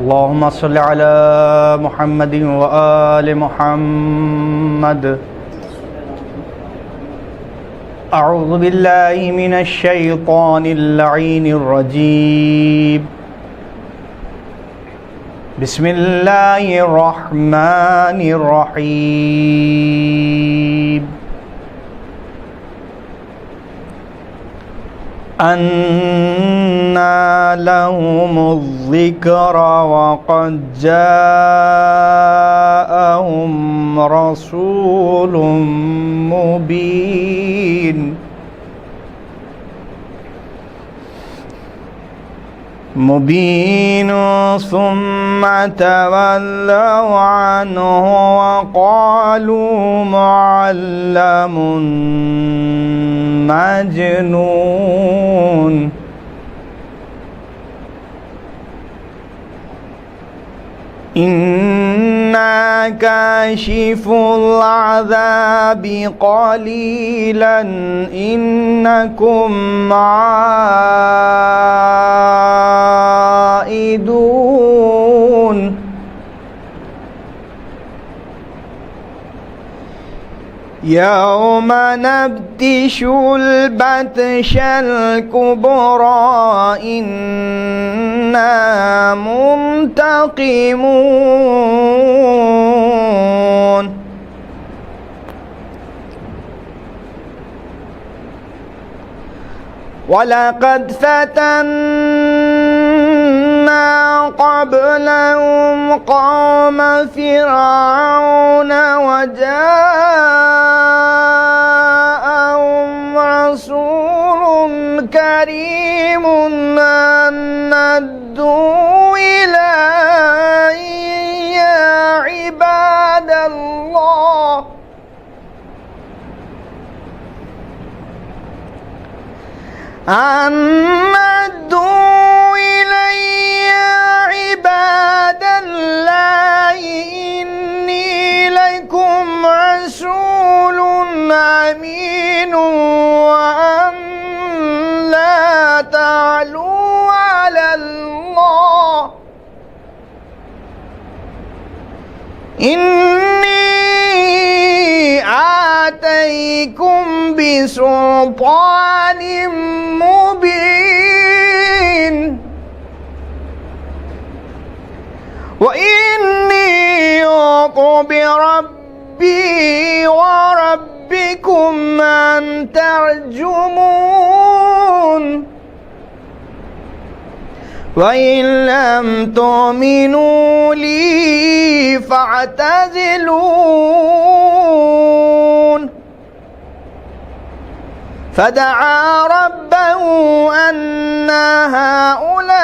اللهم صل على محمد وآل محمد. أعوذ بالله من الشيطان اللعين الرجيم. بسم الله الرحمن الرحيم. أنى لهم الذكر وقد جاءهم رسول مبين ثم تولوا عنه وقالوا معلم مجنون. إنا كاشف العذاب قليلا إنكم عائدون. يوم نبطش البطش الكبرى إنا منتقمون. ولقد فتنا قبلهم قوم فرعون وجاءهم رسول كريم أن ادوا إلي يا عباد الله أن ادوا إلي عباد الله إني لكم رسول أمين وأن لا تعلوا على الله إني آتيكم بسلطان مبين وإني أعوذ بربي وربكم أن ترجمون. وإن لم تؤمنوا لي فاعتزلون. فدعا ربه أن هؤلاء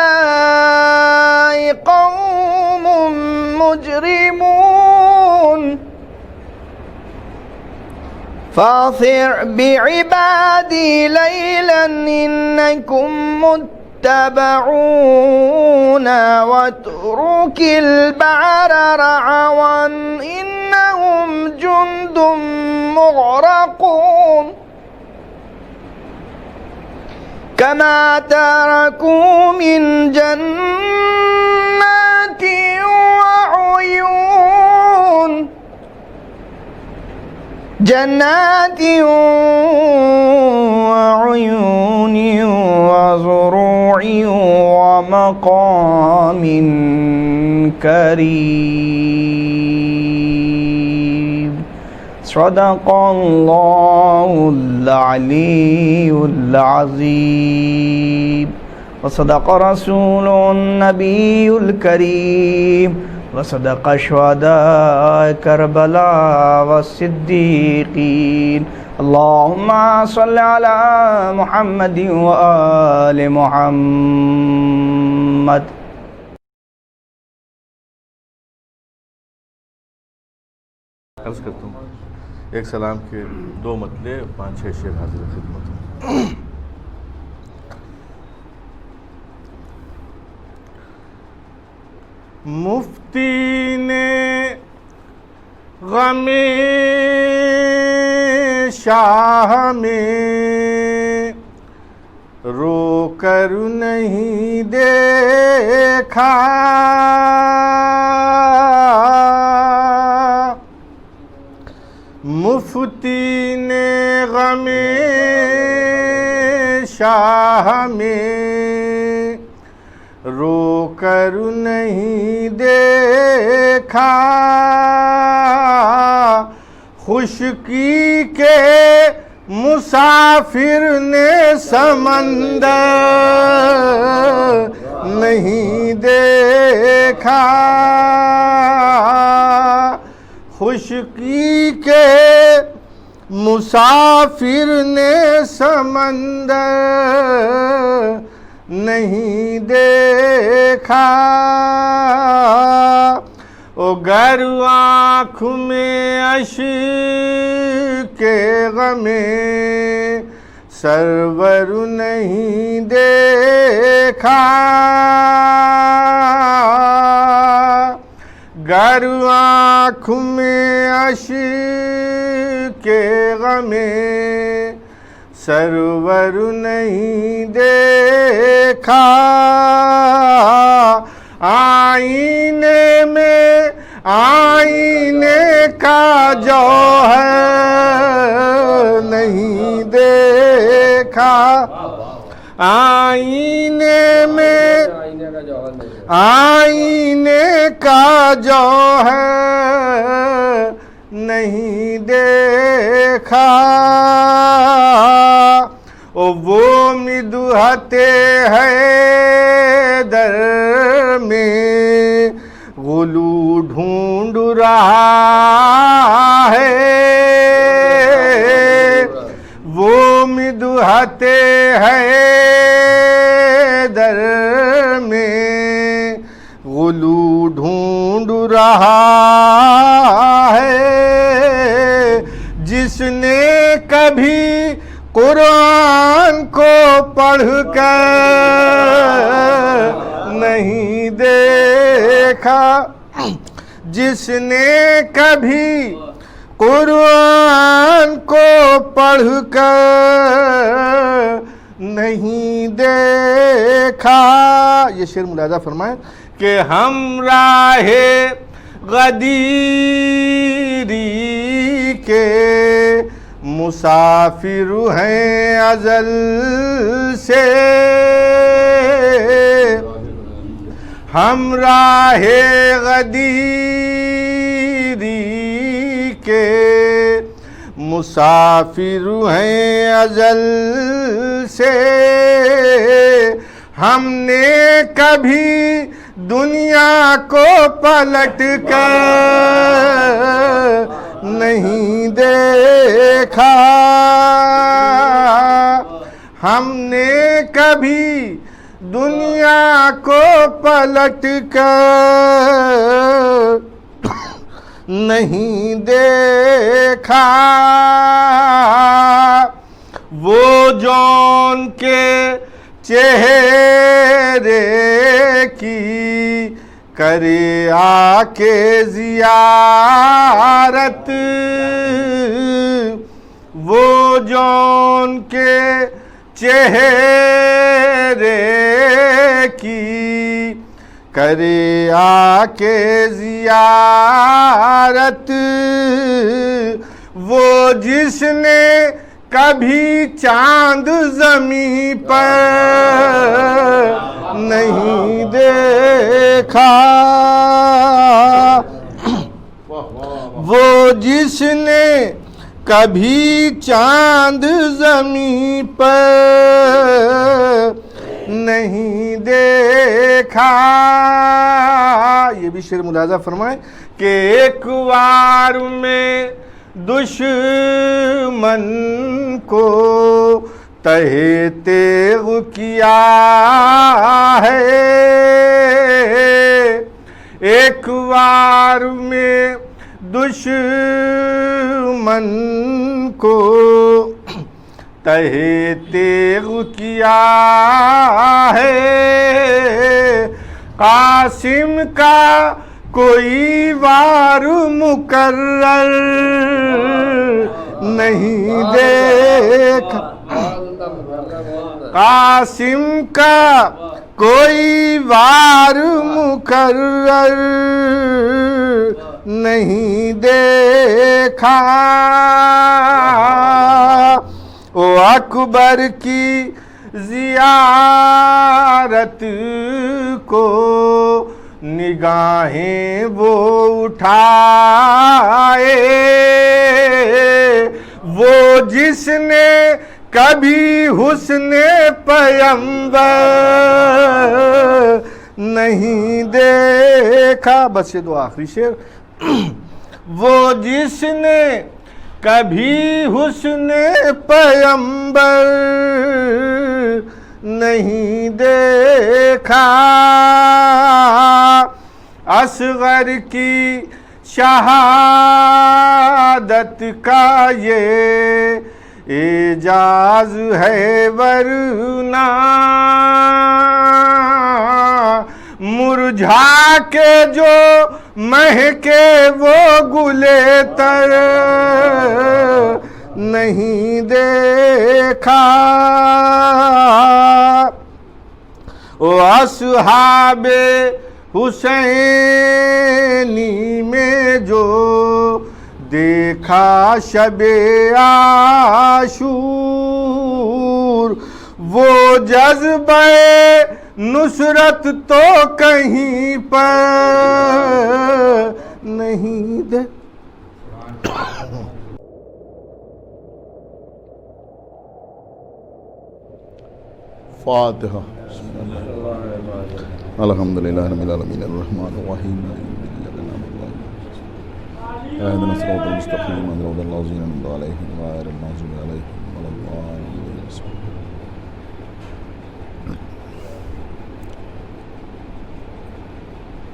قوم مجرمون فاصر بعبادي ليلا إنكم متبعون واترك البحر رعوا إنهم جند مغرقون. كما تركوا من جنات وعيون وزروع ومقام كريم. صدق الله العلي العظيم وصدق رسول النبي الكريم وصدق شهداء كربلاء والصديقين. اللهم صل على محمد وآل محمد. عرض کرتا ہوں ایک سلام کے دو مطلع 5-6 شعر حاضر خدمت ہوں. مفتی نے غم شاہ میں رو کر نہیں دیکھا، مفتی نے غم شاہ میں رو کر نہیں دیکھا، خشکی کے مسافر نے سمندر نہیں دیکھا، خشکی کے مسافر نے سمندر نہیں دیکھا، او گر آنکھ میں اشک کے غم سرور نہیں دیکھا، گر آنکھ میں اشک کے غم سرور نہیں دیکھا، آئینے میں آئینے کا جوہر نہیں دیکھا، آئینے میں آئینے کا جوہر نہیں دیکھا، وہ مدحت حیدر میں غلو ڈھونڈ رہا ہے، وہ مدحت حیدر میں غلو ڈھونڈ رہا ہے، جس نے کبھی قرآن کو پڑھ کر نہیں دیکھا، جس نے کبھی قرآن کو پڑھ کر نہیں دیکھا، یہ شعر ملاحظہ فرمائیں کہ ہمراہ غدیری کے مسافر ہیں ازل سے، ہمراہ غدیری کے مسافر ہیں ازل سے، ہم نے کبھی دنیا کو پلٹ کر نہیں دیکھا، ہم نے کبھی دنیا کو پلٹ کر نہیں دیکھا، وہ جون کے چہرے کی کرے آ کے زیارت، وہ جون کے چہرے کی کرے آ کے زیارت، وہ جس نے کبھی چاند زمین پر نہیں دیکھا، وہ جس نے کبھی چاند زمین پر نہیں دیکھا، یہ بھی شعر ملاحظہ فرمائیں کہ ایک وار میں دشمن کو تہے تیغ کیا ہے، ایک وار میں دشمن کو تہے تیغ کیا ہے، قاسم کا کوئی وار مقرر نہیں دیکھا، قاسم کا کوئی وار مقرر نہیں دیکھا، او اکبر کی زیارت کو نگاہیں وہ اٹھائے، وہ جس نے کبھی حسن پیمبر نہیں دیکھا۔ بس یہ دو آخری شعر۔ وہ جس نے کبھی حسن پیمبر نہیں دیکھا، اصغر کی شہادت کا یہ اعجاز ہے، ورنہ مرجھا کے جو مہکے وہ گلے تر نہیں دیکھا۔ او اصحاب حسینی میں جو دیکھا شب عاشور، وہ جذبہ نصرت تو کہیں پر نہیں دے۔ فاتحہ۔ الحمدللہ رب العالمین الرحمن الرحیم اهدنا الصراط المستقيم صراط الذين أنعمت عليهم غير المغضوب عليهم ولا الضالين۔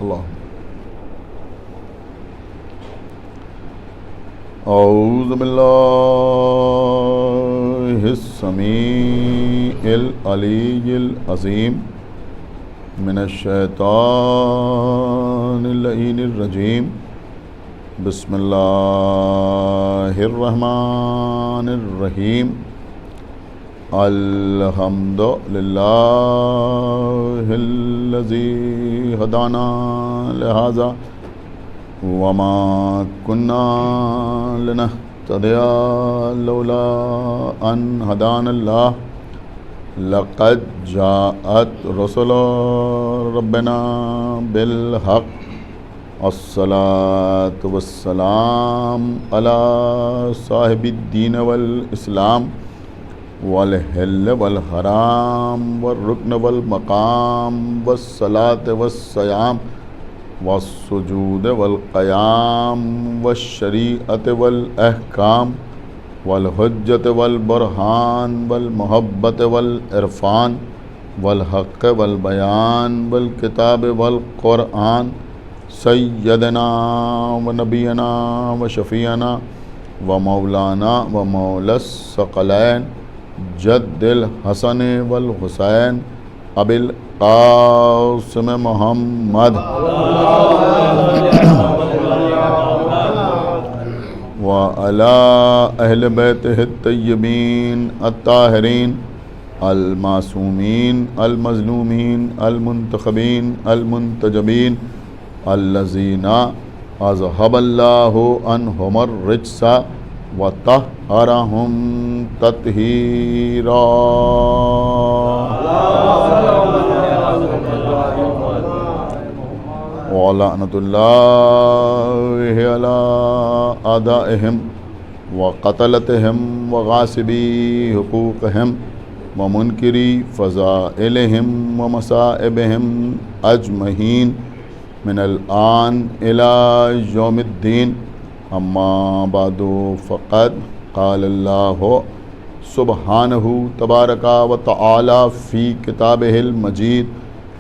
اللہ اعوذ باللہ السمیع العلی العظیم من الشیطان اللعین الرجیم، بسم اللہ الرحمن الرحیم، الحمد للہ الذی ہدانا لہذا وما كنا لنهتدي لولا ان هدانا الله، لقد جاءت رسل ربنا بالحق، الصلاة والسلام على صاحب الدين والإسلام والحل والحرام والركن والمقام والصلاة والصيام والسجود والقيام والشريعة والأحكام والحجة والبرهان والمحبة والعرفان والحق والبيان والكتاب والقرآن، سيدنا ونبينا وشفيعنا ومولانا ومولى الثقلين جد الحسن والحسين ابی القاسم محمد وعلى اہل بیتہ الطیبین الطاہرین المعصومین المظلومین المنتخبین المنتجبین الذین اذهب اللہ عنہم الرجس وطہرہم تطہیرا۔ وَلَعْنَةُ اللَّهِ عَلَىٰ أَعْدَائِهِمْ وَقَتْلَتِهِمْ وَغَاصِبِي حُقُوقِهِمْ وَمُنْكِرِي فَضَائِلِهِمْ وَمَصَائِبِهِمْ أَجْمَعِينَ مِنَ الْآنِ إِلَىٰ يَوْمِ الدِّينِ، أَمَّا بَعْدُ فَقَدْ قَالَ اللَّهُ سُبْحَانَهُ تَبَارَكَ وَتَعَالَىٰ فِي كِتَابِهِ الْمَجِيدِ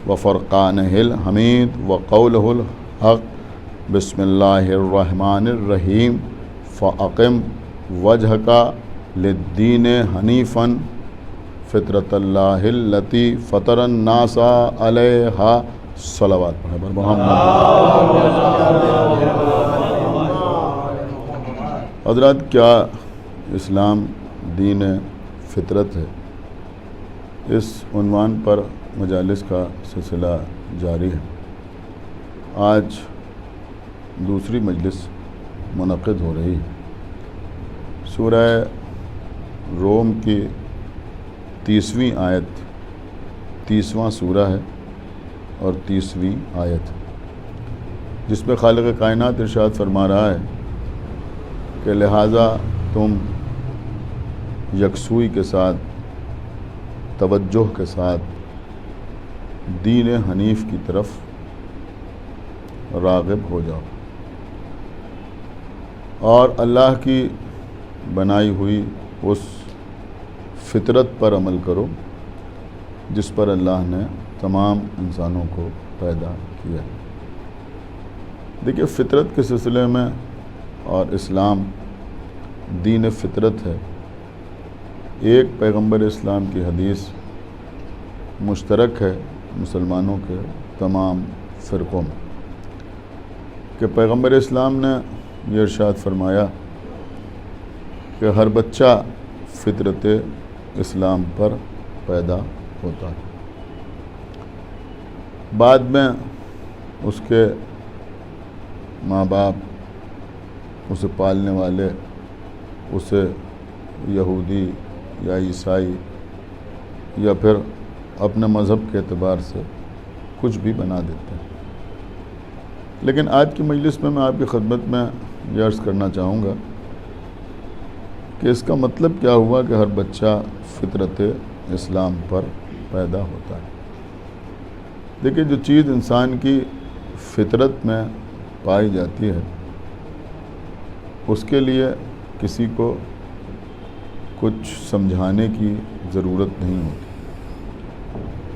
وفرقانہ الحمید وقولہ الحق، بسم اللہ الرحمن الرحیم، فاقم وجہک للدین حنیفا فطرۃ اللہ التی فطر الناس علیہا، صلوات پڑھیں پر محمد۔ حضرات، کیا اسلام دین فطرت ہے؟ اس عنوان پر مجالس کا سلسلہ جاری ہے۔ آج دوسری مجلس منعقد ہو رہی ہے۔ سورہ روم کی 30ویں آیت 30واں سورہ ہے اور 30ویں آیت، جس میں خالق کائنات ارشاد فرما رہا ہے کہ لہٰذا تم یکسوئی کے ساتھ، توجہ کے ساتھ دین حنیف کی طرف راغب ہو جاؤ اور اللہ کی بنائی ہوئی اس فطرت پر عمل کرو جس پر اللہ نے تمام انسانوں کو پیدا کیا۔ دیکھیے، فطرت کے سلسلے میں اور اسلام دین فطرت ہے۔ ایک پیغمبر اسلام کی حدیث مشترک ہے مسلمانوں کے تمام فرقوں میں کہ پیغمبر اسلام نے یہ ارشاد فرمایا کہ ہر بچہ فطرت اسلام پر پیدا ہوتا ہے، بعد میں اس کے ماں باپ، اسے پالنے والے اسے یہودی یا عیسائی یا پھر اپنے مذہب کے اعتبار سے کچھ بھی بنا دیتے ہیں۔ لیکن آج کی مجلس میں آپ کی خدمت میں یہ عرض کرنا چاہوں گا کہ اس کا مطلب کیا ہوا کہ ہر بچہ فطرت اسلام پر پیدا ہوتا ہے۔ دیکھیے، جو چیز انسان کی فطرت میں پائی جاتی ہے اس کے لیے کسی کو کچھ سمجھانے کی ضرورت نہیں ہوتی،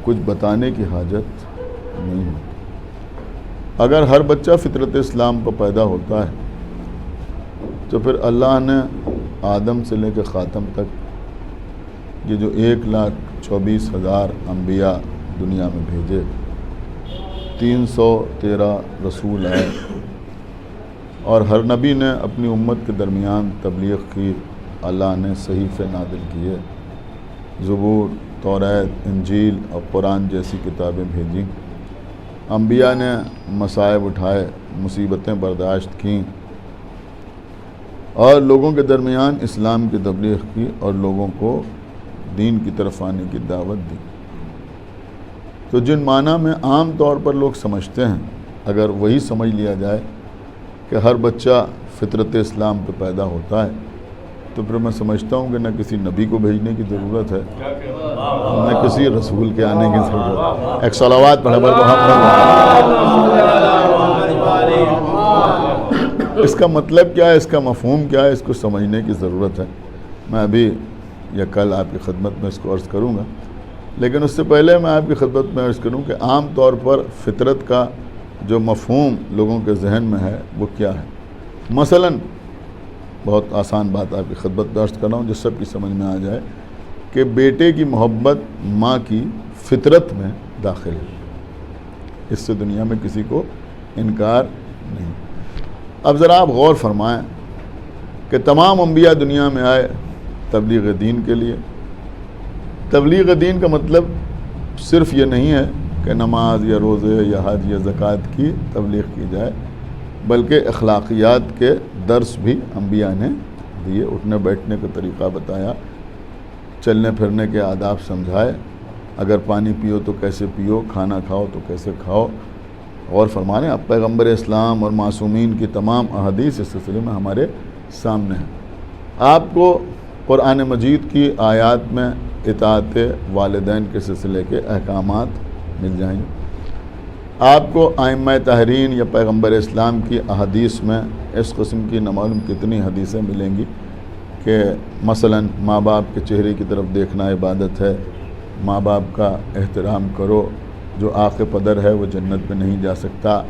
کچھ بتانے کی حاجت نہیں ہوتی۔ اگر ہر بچہ فطرت اسلام پر پیدا ہوتا ہے تو پھر اللہ نے آدم سے لے کے خاتم تک یہ جو 1,24,000 انبیاء دنیا میں بھیجے، 313 رسول آئے اور ہر نبی نے اپنی امت کے درمیان تبلیغ کی، اللہ نے صحیفے نازل کیے، زبور، توریت، انجیل اور قرآن جیسی کتابیں بھیجیں، انبیاء نے مصائب اٹھائے، مصیبتیں برداشت کیں اور لوگوں کے درمیان اسلام کی تبلیغ کی اور لوگوں کو دین کی طرف آنے کی دعوت دی۔ تو جن معنی میں عام طور پر لوگ سمجھتے ہیں، اگر وہی سمجھ لیا جائے کہ ہر بچہ فطرت اسلام پہ پیدا ہوتا ہے تو پھر میں سمجھتا ہوں کہ نہ کسی نبی کو بھیجنے کی ضرورت ہے، نہ کسی رسول کے آنے کی ضرورت ہے۔ ایک صلوات پڑھے اس کا مطلب کیا ہے، اس کا مفہوم کیا ہے، اس کو سمجھنے کی ضرورت ہے۔ میں ابھی یا کل آپ کی خدمت میں اس کو عرض کروں گا، لیکن اس سے پہلے میں آپ کی خدمت میں عرض کروں کہ عام طور پر فطرت کا جو مفہوم لوگوں کے ذہن میں ہے وہ کیا ہے۔ مثلاً بہت آسان بات آپ کی خدمت میں عرض کر رہا ہوں جو سب کی سمجھ میں آ جائے کہ بیٹے کی محبت ماں کی فطرت میں داخل ہے، اس سے دنیا میں کسی کو انکار نہیں۔ اب ذرا آپ غور فرمائیں کہ تمام انبیاء دنیا میں آئے تبلیغ دین کے لیے۔ تبلیغ دین کا مطلب صرف یہ نہیں ہے کہ نماز یا روزے یا حج یا زکوٰۃ کی تبلیغ کی جائے، بلکہ اخلاقیات کے درس بھی انبیاء نے دیے، اٹھنے بیٹھنے کا طریقہ بتایا، چلنے پھرنے کے آداب سمجھائے، اگر پانی پیو تو کیسے پیو، کھانا کھاؤ تو کیسے کھاؤ۔ اور فرمانے اب پیغمبر اسلام اور معصومین کی تمام احادیث اس سلسلے میں ہمارے سامنے ہیں۔ آپ کو قرآن مجید کی آیات میں اطاعت والدین کے سلسلے کے احکامات مل جائیں گے، آپ کو ائمہ طاہرین یا پیغمبر اسلام کی احادیث میں اس قسم کی نہ معلوم کتنی حدیثیں ملیں گی کہ مثلاً ماں باپ کے چہرے کی طرف دیکھنا عبادت ہے، ماں باپ کا احترام کرو، جو آق پدر ہے وہ جنت میں نہیں جا سکتا۔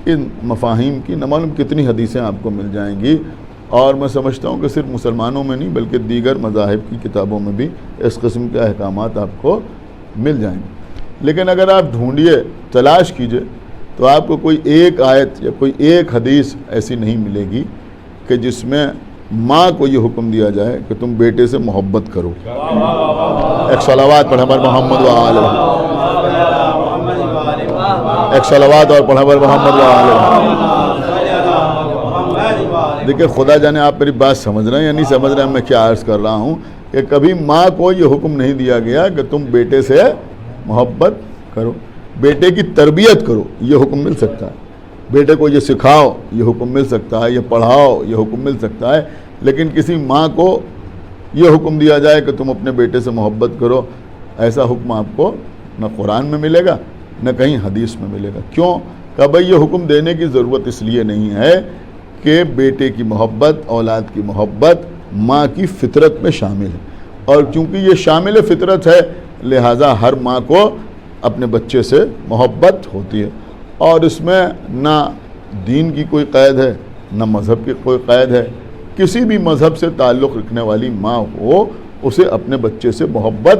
ان مفاہیم کی نہ معلوم کتنی حدیثیں آپ کو مل جائیں گی، اور میں سمجھتا ہوں کہ صرف مسلمانوں میں نہیں بلکہ دیگر مذاہب کی کتابوں میں بھی اس قسم کے احکامات آپ کو مل جائیں گے۔ لیکن اگر آپ ڈھونڈیے، تلاش کیجئے تو آپ کو کوئی ایک آیت یا کوئی ایک حدیث ایسی نہیں ملے گی کہ جس میں ماں کو یہ حکم دیا جائے کہ تم بیٹے سے محبت کرو. ایک صلوات پڑھیں پر محمد و آل محمد. ایک صلوات اور پڑھیں پر محمد و آل محمد. دیکھیں خدا جانے آپ میری بات سمجھ رہے ہیں یا نہیں سمجھ رہے ہیں میں کیا عرض کر رہا ہوں کہ کبھی ماں کو یہ حکم نہیں دیا گیا کہ تم بیٹے سے محبت کرو. بیٹے کی تربیت کرو یہ حکم مل سکتا ہے, بیٹے کو یہ سکھاؤ یہ حکم مل سکتا ہے, یہ پڑھاؤ یہ حکم مل سکتا ہے, لیکن کسی ماں کو یہ حکم دیا جائے کہ تم اپنے بیٹے سے محبت کرو, ایسا حکم آپ کو نہ قرآن میں ملے گا نہ کہیں حدیث میں ملے گا. کیوں کہ بھائی یہ حکم دینے کی ضرورت اس لیے نہیں ہے کہ بیٹے کی محبت, اولاد کی محبت ماں کی فطرت میں شامل ہے, اور چونکہ یہ شامل فطرت ہے لہٰذا ہر ماں کو اپنے بچے سے محبت ہوتی ہے, اور اس میں نہ دین کی کوئی قید ہے نہ مذہب کی کوئی قید ہے. کسی بھی مذہب سے تعلق رکھنے والی ماں ہو اسے اپنے بچے سے محبت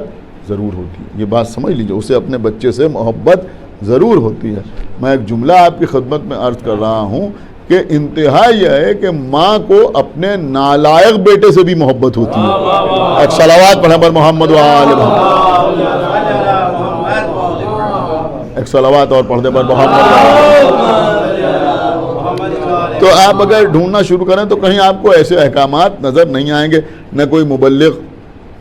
ضرور ہوتی ہے. یہ بات سمجھ لیجیے, اسے اپنے بچے سے محبت ضرور ہوتی ہے. میں ایک جملہ آپ کی خدمت میں عرض کر رہا ہوں کہ انتہا یہ ہے کہ ماں کو اپنے نالائق بیٹے سے بھی محبت ہوتی ہے. ایک صلوات پڑھیں پر محمد و آل محمد. ایک صلوات اور پڑھ دیں پر محمد. تو آپ اگر ڈھونڈنا شروع کریں تو کہیں آپ کو ایسے احکامات نظر نہیں آئیں گے. نہ کوئی مبلغ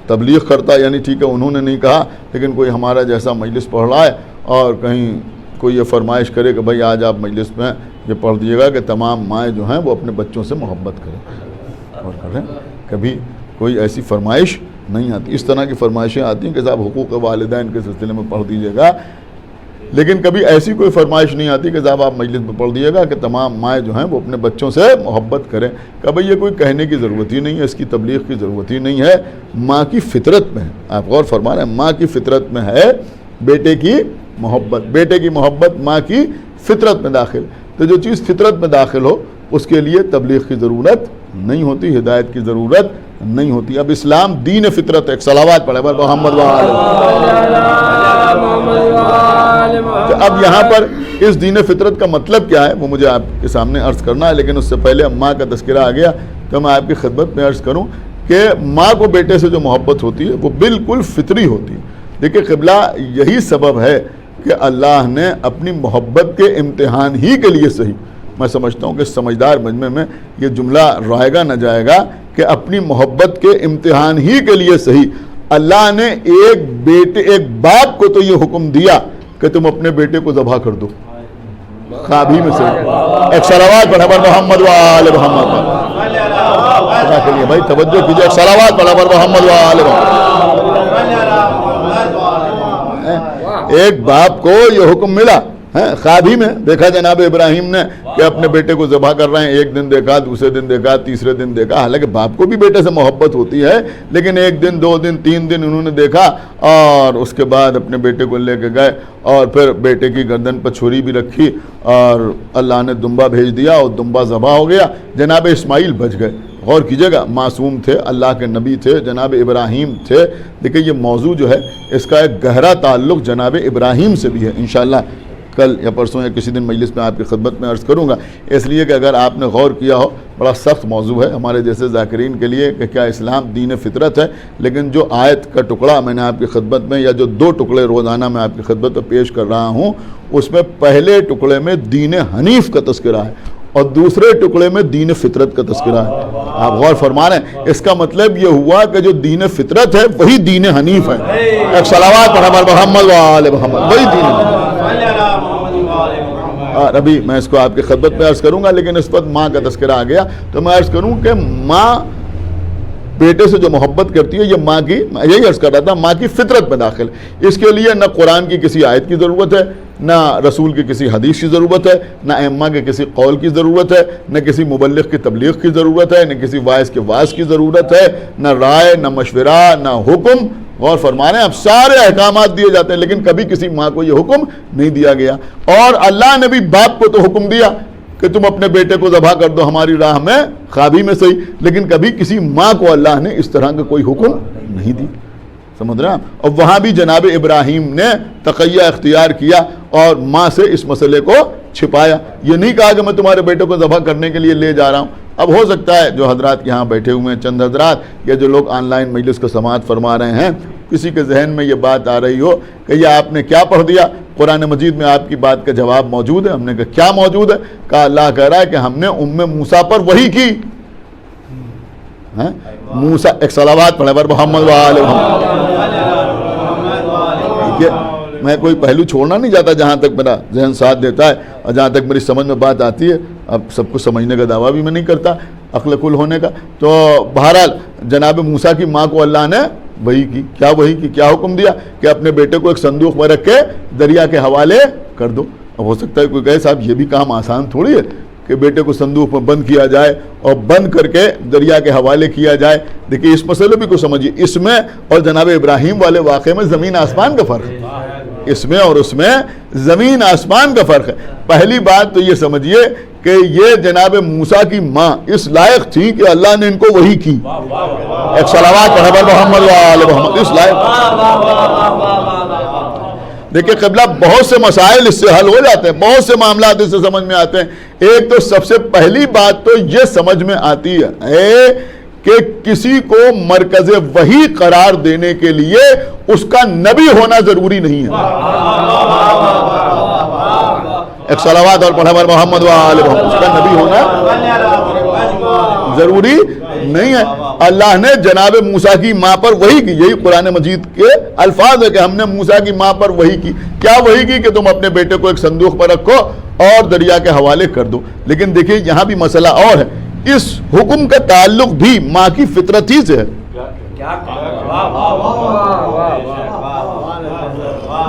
تبلیغ کرتا, یعنی ٹھیک ہے انہوں نے نہیں کہا, لیکن کوئی ہمارا جیسا مجلس پڑھ رہا ہے اور کہیں کوئی یہ فرمائش کرے کہ بھائی آج آپ مجلس میں یہ پڑھ دیجیے گا کہ تمام مائیں جو ہیں وہ اپنے بچوں سے محبت کریں اور کریں. کبھی کوئی ایسی فرمائش نہیں آتی. اس طرح کی فرمائشیں آتی ہیں کہ صاحب حقوق والدین کے سلسلے میں پڑھ دیجیے گا, لیکن کبھی ایسی کوئی فرمائش نہیں آتی کہ صاحب آپ مجلس میں پڑھ دیجیے گا کہ تمام مائیں جو ہیں وہ اپنے بچوں سے محبت کریں. کہ بھئی یہ کوئی کہنے کی ضرورت ہی نہیں ہے, اس کی تبلیغ کی ضرورت ہی نہیں ہے, ماں کی فطرت میں ہے. آپ غور فرما رہے ہیں, ماں کی فطرت میں ہے بیٹے کی محبت. بیٹے کی محبت ماں کی فطرت میں داخل. تو جو چیز فطرت میں داخل ہو اس کے لیے تبلیغ کی ضرورت نہیں ہوتی, ہدایت کی ضرورت نہیں ہوتی. اب اسلام دین فطرت ہے. ایک صلوات پڑھے پر محمد و تو اب یہاں پر اس دین فطرت کا مطلب کیا ہے وہ مجھے آپ کے سامنے عرض کرنا ہے, لیکن اس سے پہلے ماں کا تذکرہ آ گیا تو میں آپ کی خدمت میں عرض کروں کہ ماں کو بیٹے سے جو محبت ہوتی ہے وہ بالکل فطری ہوتی ہے. دیکھیں قبلہ یہی سبب ہے کہ اللہ نے اپنی محبت کے امتحان ہی کے لیے صحیح, میں سمجھتا ہوں کہ سمجھدار مجمع میں یہ جملہ رائے گا نہ جائے گا کہ اپنی محبت کے امتحان ہی کے لیے صحیح اللہ نے ایک باپ کو تو یہ حکم دیا کہ تم اپنے بیٹے کو ذبح کر دو, خوابی میں سے. ایک صلوات پڑھا پر محمد و آل محمد. کے لیے بھائی توجہ کیجئے, ایک صلوات پڑھا پر محمد و آل محمد. ایک باپ کو یہ حکم ملا خواب ہی میں دیکھا جناب ابراہیم نے کہ اپنے بیٹے کو ذبح کر رہے ہیں. ایک دن دیکھا, دوسرے دن دیکھا, تیسرے دن دیکھا. حالانکہ باپ کو بھی بیٹے سے محبت ہوتی ہے, لیکن ایک دن, 2 دن, 3 دن انہوں نے دیکھا اور اس کے بعد اپنے بیٹے کو لے کے گئے اور پھر بیٹے کی گردن پر چھری بھی رکھی اور اللہ نے دمبا بھیج دیا اور دمبا ذبح ہو گیا. جناب اسماعیل بچ گئے. غور کیجئے گا, معصوم تھے, اللہ کے نبی تھے, جناب ابراہیم تھے. دیکھیں یہ موضوع جو ہے اس کا ایک گہرا تعلق جناب ابراہیم سے بھی ہے. انشاءاللہ کل یا پرسوں یا کسی دن مجلس میں آپ کی خدمت میں عرض کروں گا, اس لیے کہ اگر آپ نے غور کیا ہو بڑا سخت موضوع ہے ہمارے جیسے ذاکرین کے لیے کہ کیا اسلام دین فطرت ہے. لیکن جو آیت کا ٹکڑا میں نے آپ کی خدمت میں, یا جو 2 ٹکڑے روزانہ میں آپ کی خدمت میں پیش کر رہا ہوں, اس میں پہلے ٹکڑے میں دین حنیف کا تذکرہ ہے اور دوسرے ٹکڑے میں دین فطرت کا تذکرہ ہے. آپ غور فرما رہے ہیں, اس کا مطلب یہ ہوا کہ جو دین فطرت ہے وہی دین حنیف ہے. ایک صلوات پڑھا پر محمد و آل محمد. وہی دین ہے. ابھی میں اس کو آپ کی خدمت میں عرض کروں گا, لیکن اس وقت ماں کا تذکرہ آ گیا تو میں عرض کروں کہ ماں بیٹے سے جو محبت کرتی ہے یہ ماں کی, یہی عرض کر رہا تھا, ماں کی فطرت میں داخل. اس کے لیے نہ قرآن کی کسی آیت کی ضرورت ہے, نہ رسول کی کسی حدیث کی ضرورت ہے, نہ ائمہ کے کسی قول کی ضرورت ہے, نہ کسی مبلغ کی تبلیغ کی ضرورت ہے, نہ کسی واعظ کے واعظ کی ضرورت ہے, نہ رائے, نہ مشورہ, نہ حکم. غور فرمانے, اب سارے احکامات دیے جاتے ہیں لیکن کبھی کسی ماں کو یہ حکم نہیں دیا گیا. اور اللہ نے بھی باپ کو تو حکم دیا کہ تم اپنے بیٹے کو ذبح کر دو ہماری راہ میں, خوابی میں صحیح, لیکن کبھی کسی ماں کو اللہ نے اس طرح کا کوئی حکم نہیں دی. سمجھ رہے ہیں. اور وہاں بھی جناب ابراہیم نے تقیہ اختیار کیا اور ماں سے اس مسئلے کو چھپایا. یہ نہیں کہا کہ میں تمہارے بیٹے کو ذبح کرنے کے لیے لے جا رہا ہوں, اب ہو سکتا ہے جو حضرات یہاں بیٹھے ہوئے ہیں چند حضرات یا جو لوگ آن لائن مجلس کو سماعت فرما رہے ہیں کسی کے ذہن میں یہ بات آ رہی ہو کہ یہ آپ نے کیا پڑھ دیا، قرآن مجید میں آپ کی بات کا جواب موجود ہے۔ ہم نے کہا کیا موجود ہے؟ کہا اللہ کہہ رہا ہے کہ ہم نے موسیٰ پر وحی کی۔ موسیٰ، ایک صلوات پڑھے پر محمد و آل محمد۔ میں کوئی پہلو چھوڑنا نہیں چاہتا جہاں تک میرا ذہن ساتھ دیتا ہے اور جہاں تک میری سمجھ میں بات آتی ہے۔ اب سب کو سمجھنے کا دعویٰ بھی میں نہیں کرتا عقل کل ہونے کا۔ تو بہرحال جناب موسیٰ کی ماں کو اللہ نے وحی کی۔ کیا وحی کی؟ کیا حکم دیا کہ اپنے بیٹے کو ایک صندوق میں رکھ کے دریا کے حوالے کر دو۔ اب ہو سکتا ہے کوئی کہے صاحب یہ بھی کام آسان تھوڑی ہے کہ بیٹے کو صندوق میں بند کیا جائے اور بند کر کے دریا کے حوالے کیا جائے۔ دیکھیے اس مسئلے بھی کو سمجھیے، اس میں اور جناب ابراہیم والے واقعے میں زمین آسمان کا فرق ہے۔ اس میں اور اس میں زمین آسمان کا فرق ہے۔ پہلی بات تو یہ سمجھیے کہ یہ جناب موسیٰ کی ماں اس لائق تھی کہ اللہ نے ان کو وحی کی۔ ایک صلوات پڑھے پر محمد و آل محمد، اس لائق۔ دیکھیں قبلہ بہت سے مسائل اس سے حل ہو جاتے ہیں، بہت سے معاملات اس سے سمجھ میں آتے ہیں۔ ایک تو سب سے پہلی بات تو یہ سمجھ میں آتی ہے کہ کسی کو مرکز وحی قرار دینے کے لیے اس کا نبی ہونا ضروری نہیں ہے۔ ایک صلوات اور پڑھے پر محمد و آل محمد، اس کا نبی ہونا ضروری نہیں ہے۔ اللہ نے جناب موسیٰ کی ماں پر وحی کی، یہی قرآن مجید کے الفاظ ہے کہ ہم نے موسیٰ کی ماں پر وحی کی۔ کیا وحی کی؟ کہ تم اپنے بیٹے کو ایک صندوق پر رکھو اور دریا کے حوالے کر دو۔ لیکن دیکھیے یہاں بھی مسئلہ اور ہے، اس حکم کا تعلق بھی ماں کی فطرت ہی سے ہے۔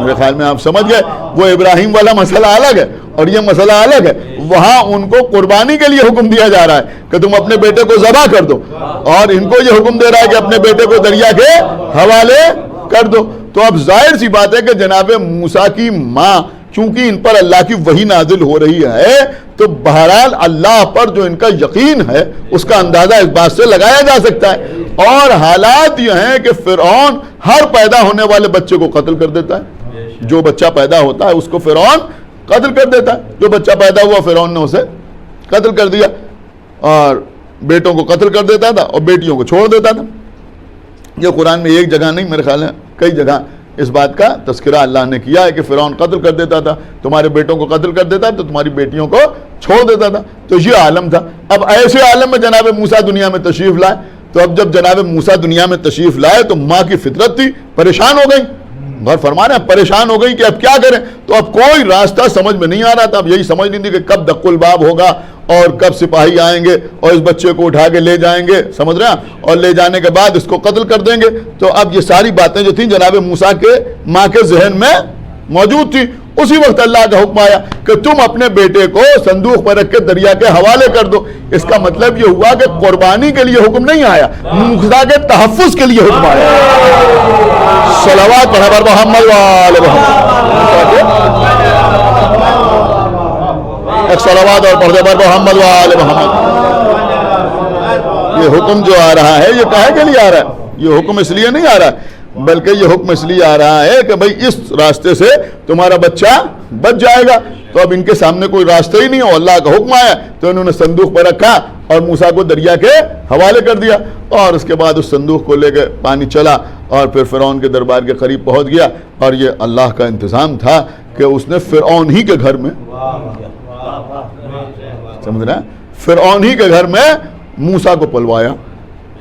میرے خیال میں آپ سمجھ گئے، وہ ابراہیم والا مسئلہ الگ ہے اور یہ مسئلہ الگ ہے۔ وہاں ان کو قربانی کے لیے حکم دیا جا رہا ہے کہ تم اپنے بیٹے کو ذبح کر دو، اور ان کو یہ حکم دے رہا ہے کہ اپنے بیٹے کو دریا کے حوالے کر دو۔ تو اب ظاہر سی بات ہے کہ جناب موسیٰ کی ماں چونکہ ان پر اللہ کی وحی نازل ہو رہی ہے تو بہرحال اللہ پر جو ان کا یقین ہے اس کا اندازہ اس بات سے لگایا جا سکتا ہے۔ اور حالات یہ ہیں کہ فرعون ہر پیدا ہونے والے بچے کو قتل کر دیتا ہے۔ جو بچہ پیدا ہوتا ہے اس کو فرعون قتل کر دیتا ہے۔ جو بچہ پیدا ہوا فرعون نے اسے قتل کر دیا، اور بیٹوں کو قتل کر دیتا تھا اور بیٹیوں کو چھوڑ دیتا تھا۔ یہ قرآن میں ایک جگہ نہیں، میرے خیال ہے کئی جگہ اس بات کا تذکرہ اللہ نے کیا ہے کہ فرعون قتل کر دیتا تھا، تمہارے بیٹوں کو قتل کر دیتا تو تمہاری بیٹیوں کو چھوڑ دیتا تھا۔ تو یہ عالم تھا۔ اب ایسے عالم میں جناب موسیٰ دنیا میں تشریف لائے، تو اب جب جناب موسیٰ دنیا میں تشریف لائے تو ماں کی فطرت تھی، پریشان ہو گئی۔ غور فرما رہے ہیں، پریشان ہو گئی کہ اب کیا کریں۔ تو اب کوئی راستہ سمجھ میں نہیں آ رہا تھا۔ اب یہی سمجھ نہیں تھی کہ کب دق الباب ہوگا اور کب سپاہی آئیں گے اور اس بچے کو اٹھا کے لے جائیں گے، سمجھ رہے ہیں، اور لے جانے کے بعد اس کو قتل کر دیں گے۔ تو اب یہ ساری باتیں جو تھیں جناب موسیٰ کے ماں کے ذہن میں موجود تھی۔ اسی وقت اللہ کا حکم آیا کہ تم اپنے بیٹے کو صندوق پر رکھ کے دریا کے حوالے کر دو۔ اس کا مطلب یہ ہوا کہ قربانی کے لیے حکم نہیں آیا، موسیٰ کے تحفظ کے لیے حکم آیا۔ صلوات پڑھا پر محمد و آل محمد، ایک صلوات اور پڑھے پر محمد و آل محمد۔ یہ حکم جو آ رہا ہے یہ کہے کے لیے آ رہا ہے؟ یہ حکم اس لیے نہیں آ رہا ہے، بلکہ یہ حکم اس لیے آ رہا ہے کہ بھئی اس راستے سے تمہارا بچہ بچ جائے گا۔ تو اب ان کے سامنے کوئی راستہ ہی نہیں ہو، اللہ کا حکم آیا تو انہوں نے صندوق پر رکھا اور موسیٰ کو دریا کے حوالے کر دیا، اور اس کے بعد اس صندوق کو لے کے پانی چلا اور پھر فرعون کے دربار کے قریب پہنچ گیا۔ اور یہ اللہ کا انتظام تھا کہ اس نے فرعون ہی کے گھر میں، سمجھ رہے ہیں، فرعون ہی کے گھر میں موسیٰ کو پلوایا۔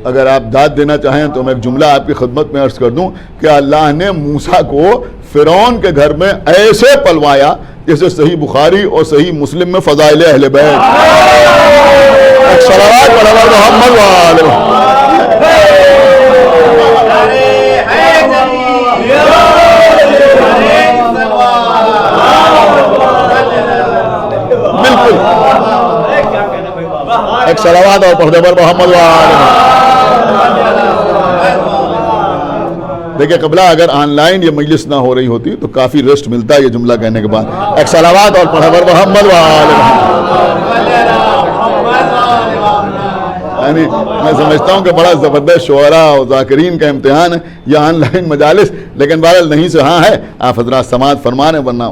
اگر آپ داد دینا چاہیں تو میں ایک جملہ آپ کی خدمت میں عرض کر دوں کہ اللہ نے موسیٰ کو فرعون کے گھر میں ایسے پلوایا جیسے صحیح بخاری اور صحیح مسلم میں فضائل اہل بیت۔ صلوات علی محمد و آل محمد۔ بالکل ایک صلوات اور پڑھنے پر محمد و آل محمد۔ دیکھیں قبلہ اگر آن لائن یہ مجلس نہ ہو رہی ہوتی تو کافی ریسٹ ملتا ہے یہ جملہ کہنے کے بعد۔ ایک صلوات اور پڑھے پر محمد و آل محمد۔ یعنی میں سمجھتا ہوں کہ بڑا زبردست شعراء اور ذاکرین کا امتحان ہے یہ آن لائن مجالس، لیکن بہرحال نہیں سے ہاں ہے، آپ حضرات سماعت فرما رہے ہیں، ورنہ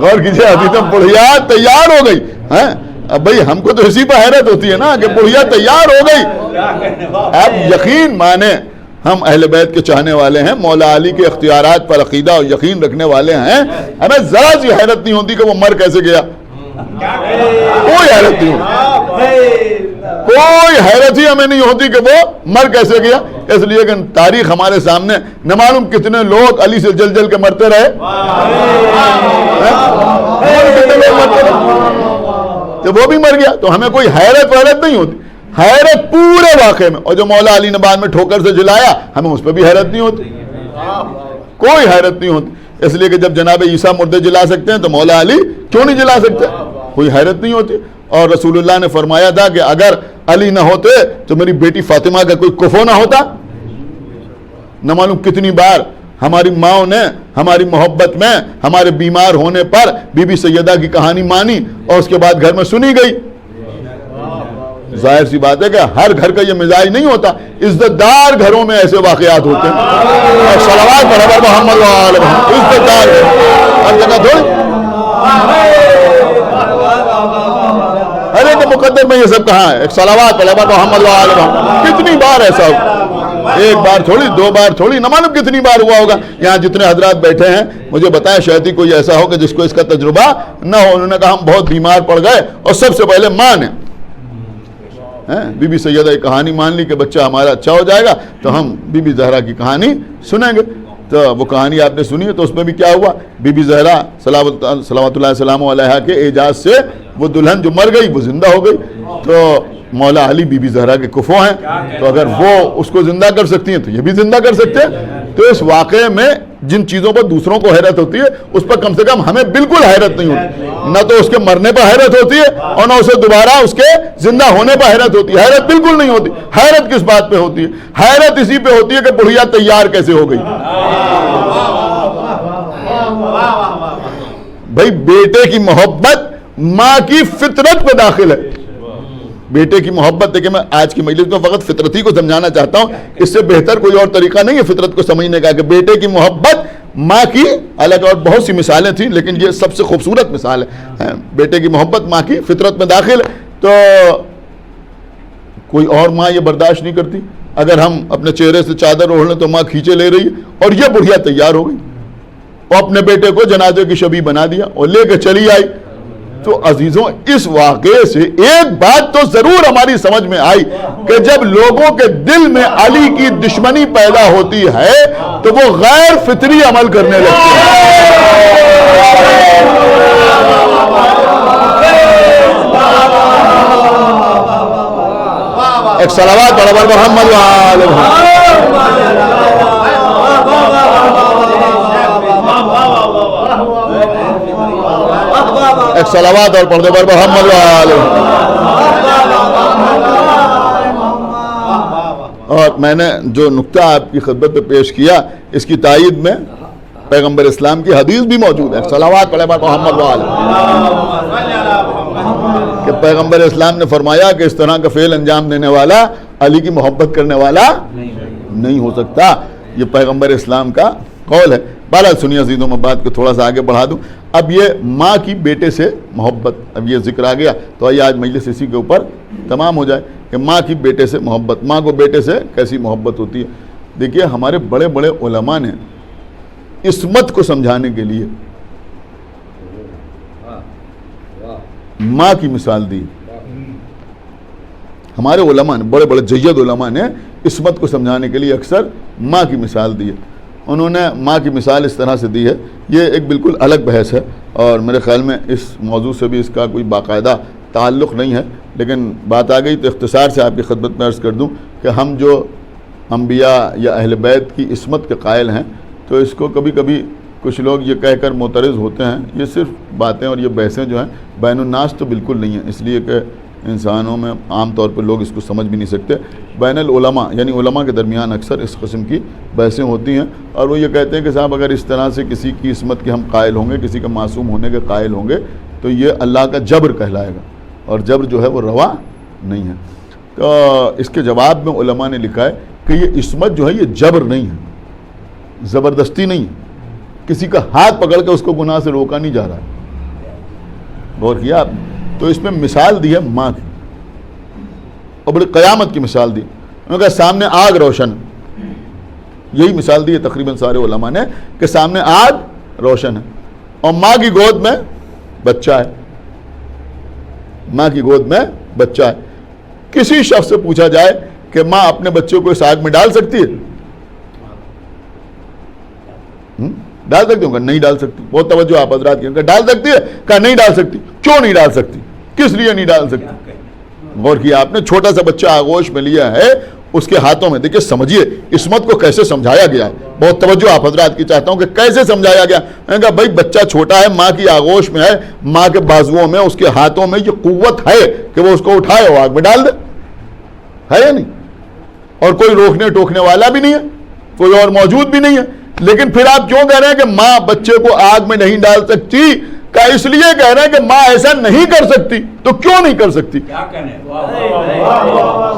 غور کیجیے، ابھی تو بڑھیا تیار ہو گئی ہیں. اب بھئی ہم کو تو اسی پہ حیرت ہوتی ہے نا کہ بڑھیا تیار ہو گئی. اب یقین مانے ہم اہل بیت کے چاہنے والے ہیں، مولا علی کے اختیارات پر عقیدہ اور یقین رکھنے والے ہیں. ہمیں ذرا سی حیرت نہیں ہوتی کہ وہ مر کیسے گیا. کوئی حیرت نہیں ہوتی، کوئی حیرت ہی ہمیں نہیں ہوتی کہ وہ مر کیسے گیا. اس لیے کہ تاریخ ہمارے سامنے نہ معلوم کتنے لوگ علی سے جل جل کے مرتے رہے. کتنے لوگ مرتے رہے تو وہ بھی مر گیا. تو ہمیں کوئی حیرت ویرت نہیں ہوتی. حیرت پورے واقعے میں، اور جو مولا علی نے بعد میں ٹھوکر سے جلایا ہمیں اس پہ بھی حیرت نہیں ہوتی، کوئی حیرت نہیں ہوتی. اس لیے کہ جب جناب عیسیٰ مردے جلا سکتے ہیں تو مولا علی کیوں نہیں جلا سکتے؟ کوئی حیرت نہیں ہوتی. اور رسول اللہ نے فرمایا تھا کہ اگر علی نہ ہوتے تو میری بیٹی فاطمہ کا کوئی کفو نہ ہوتا. نہ معلوم کتنی بار ہماری ماں نے ہماری محبت میں ہمارے بیمار ہونے پر بی بی سیدہ کی کہانی مانی اور اس کے بعد گھر میں سنی گئی. ظاہر سی بات ہے کہ ہر گھر کا یہ مزاج نہیں ہوتا، عزت دار گھروں میں ایسے واقعات ہوتے ہیں. اور صلوات برابر محمد و آل محمد. عزت دار ہر جگہ تھوڑی. ارے کہ مقدر میں یہ سب کہاں ہے؟ ایک صلوات برابر محمد و آل محمد. کتنی بار ایسا ہو؟ ایک بار تھوڑی، دو بار تھوڑی، نہ معلوم کتنی بار ہوا ہوگا. یہاں جتنے حضرات بیٹھے ہیں مجھے بتائیں شاید ہی کوئی ایسا ہو کہ جس کو اس کا تجربہ نہ ہو. انہوں نے کہا ہم بہت بیمار پڑ گئے اور سب سے پہلے ماں نے بی بی سیدہ کی کہانی مان لی کہ بچہ ہمارا اچھا ہو جائے گا تو ہم بی بی زہرا کی کہانی سنیں گے. تو وہ کہانی آپ نے سنی ہے، تو اس میں بھی کیا ہوا؟ بی بی زہرا صلوات اللہ السلام علیہا کے اعجاز سے وہ دلہن جو مر گئی وہ زندہ ہو گئی. تو مولا علی بی بی زہرا کے کفو ہیں، تو اگر وہ اس کو زندہ کر سکتی ہیں تو یہ بھی زندہ کر سکتے ہیں. تو اس واقعے میں جن چیزوں پر دوسروں کو حیرت ہوتی ہے اس پر کم سے کم ہمیں بالکل حیرت نہیں ہوتی. نہ تو اس کے مرنے پر حیرت ہوتی ہے اور نہ اسے دوبارہ اس کے زندہ ہونے پر حیرت ہوتی ہے. حیرت بالکل نہیں ہوتی. حیرت کس بات پہ ہوتی ہے؟ حیرت اسی پہ ہوتی ہے کہ بڑھیا تیار کیسے ہو گئی. بھائی بیٹے کی محبت ماں کی فطرت پہ داخل ہے. بیٹے کی محبت دیکھیں، میں آج کی مجلس میں فقط فطرتی کو سمجھانا چاہتا ہوں، اس سے بہتر کوئی اور طریقہ نہیں ہے فطرت کو سمجھنے کا کہ بیٹے کی محبت ماں کی. الگ اور بہت سی مثالیں تھیں لیکن یہ سب سے خوبصورت مثال ہے. بیٹے کی محبت ماں کی فطرت میں داخل ہے. تو کوئی اور ماں یہ برداشت نہیں کرتی. اگر ہم اپنے چہرے سے چادر اوڑھ لیں تو ماں کھینچے لے رہی ہے، اور یہ بڑھیا تیار ہو گئی اور اپنے بیٹے کو جنازے کی شبیہ بنا دیا اور لے کے چلی آئی. تو عزیزوں اس واقعے سے ایک بات تو ضرور ہماری سمجھ میں آئی کہ جب لوگوں کے دل میں علی کی دشمنی پیدا ہوتی ہے تو وہ غیر فطری عمل کرنے لگتے ہیں. ایک صلوات برابر محمد و آل محمد. ایک صلوات اور پردے پر محمد و آل محمد. اور میں نے جو نقطہ آپ کی خدمت پہ پیش کیا اس کی تائید میں پیغمبر اسلام کی حدیث بھی موجود ہے. صلوات پڑھے پر محمد و آل کہ پیغمبر اسلام نے فرمایا کہ اس طرح کا فعل انجام دینے والا علی کی محبت کرنے والا نہیں ہو سکتا. یہ پیغمبر اسلام کا قول ہے. بہرحال سنیے عزیزوں، میں بات کو تھوڑا سا آگے بڑھا دوں. اب یہ ماں کی بیٹے سے محبت، اب یہ ذکر آ گیا تو آئیے آج مجلس اسی کے اوپر تمام ہو جائے کہ ماں کی بیٹے سے محبت، ماں کو بیٹے سے کیسی محبت ہوتی ہے. دیکھیے ہمارے بڑے بڑے علماء نے عصمت کو سمجھانے کے لیے ماں کی مثال دی. ہمارے علماء نے، بڑے بڑے جید علماء نے عصمت کو سمجھانے کے لیے اکثر ماں کی مثال دی ہے. انہوں نے ماں کی مثال اس طرح سے دی ہے. یہ ایک بالکل الگ بحث ہے اور میرے خیال میں اس موضوع سے بھی اس کا کوئی باقاعدہ تعلق نہیں ہے، لیکن بات آ گئی تو اختصار سے آپ کی خدمت میں عرض کر دوں کہ ہم جو انبیاء یا اہل بیت کی عصمت کے قائل ہیں تو اس کو کبھی کبھی کچھ لوگ یہ کہہ کر معترض ہوتے ہیں. یہ صرف باتیں اور یہ بحثیں جو ہیں بین الناس تو بالکل نہیں ہیں، اس لیے کہ انسانوں میں عام طور پر لوگ اس کو سمجھ بھی نہیں سکتے. بین العلماء یعنی علماء کے درمیان اکثر اس قسم کی بحثیں ہوتی ہیں اور وہ یہ کہتے ہیں کہ صاحب اگر اس طرح سے کسی کی عصمت کے ہم قائل ہوں گے، کسی کا معصوم ہونے کے قائل ہوں گے تو یہ اللہ کا جبر کہلائے گا اور جبر جو ہے وہ روا نہیں ہے. تو اس کے جواب میں علماء نے لکھا ہے کہ یہ عصمت جو ہے یہ جبر نہیں ہے، زبردستی نہیں ہے، کسی کا ہاتھ پکڑ کے اس کو گناہ سے روکا نہیں جا رہا ہے. غور کیا آپ نے؟ تو اس میں مثال دی ہے ماں کی، اور بڑی قیامت کی مثال دی. انہوں نے کہا سامنے آگ روشن، یہی مثال دی ہے تقریباً سارے علماء نے کہ سامنے آگ روشن ہے اور ماں کی گود میں بچہ ہے. ماں کی گود میں بچہ ہے. کسی شخص سے پوچھا جائے کہ ماں اپنے بچے کو اس آگ میں ڈال سکتی ہے؟ ڈال سکتی ہوں؟ نہیں ڈال سکتی. بہت توجہ آپ حضرات کی. ڈال سکتی ہے؟ کہا نہیں ڈال سکتی. کیوں نہیں ڈال سکتی؟ کس لیے نہیں ڈال سکتی؟ غور کیا آپ نے؟ چھوٹا سا بچہ آغوش میں لیا ہے اس کے ہاتھوں میں. دیکھیں سمجھیے عصمت کو کیسے سمجھایا گیا ہے. بہت توجہ آپ حضرات کی چاہتا ہوں کہ کیسے سمجھایا گیا. میں نے کہا بھائی بچہ چھوٹا ہے، ماں کی آغوش میں ہے، ماں کے بازوؤں میں، اس کے ہاتھوں میں یہ قوت ہے کہ وہ اس کو اٹھائے اور آگ میں ڈال دے. ہے یا نہیں؟ اور کوئی روکنے ٹوکنے والا بھی نہیں ہے، کوئی اور موجود بھی نہیں ہے. لیکن پھر آپ کیوں کہہ رہے ہیں کہ ماں بچے کو آگ میں نہیں ڈال سکتی؟ کہ اس لیے کہہ رہے ہیں کہ ماں ایسا نہیں کر سکتی. تو کیوں نہیں کر سکتی؟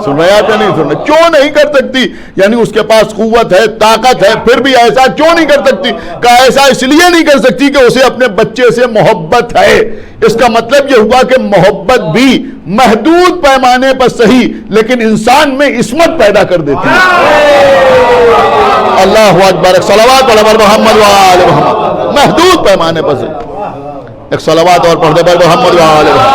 سن رہے آپ یا نہیں سن رہے؟ کیوں نہیں کر سکتی؟ یعنی اس کے پاس قوت ہے، طاقت ہے، پھر بھی ایسا کیوں نہیں کر سکتی؟ کہ ایسا اس لیے نہیں کر سکتی کہ اسے اپنے بچے سے محبت ہے. اس کا مطلب یہ ہوا کہ محبت بھی محدود پیمانے پر صحیح لیکن انسان میں عصمت پیدا کر دیتی ہے. اللہ اکبر. صلوات علی محمد و آل محمد. محدود پیمانے پر صحیح. ایک صلوات اور پڑھ دے پر محمد و آل محمد.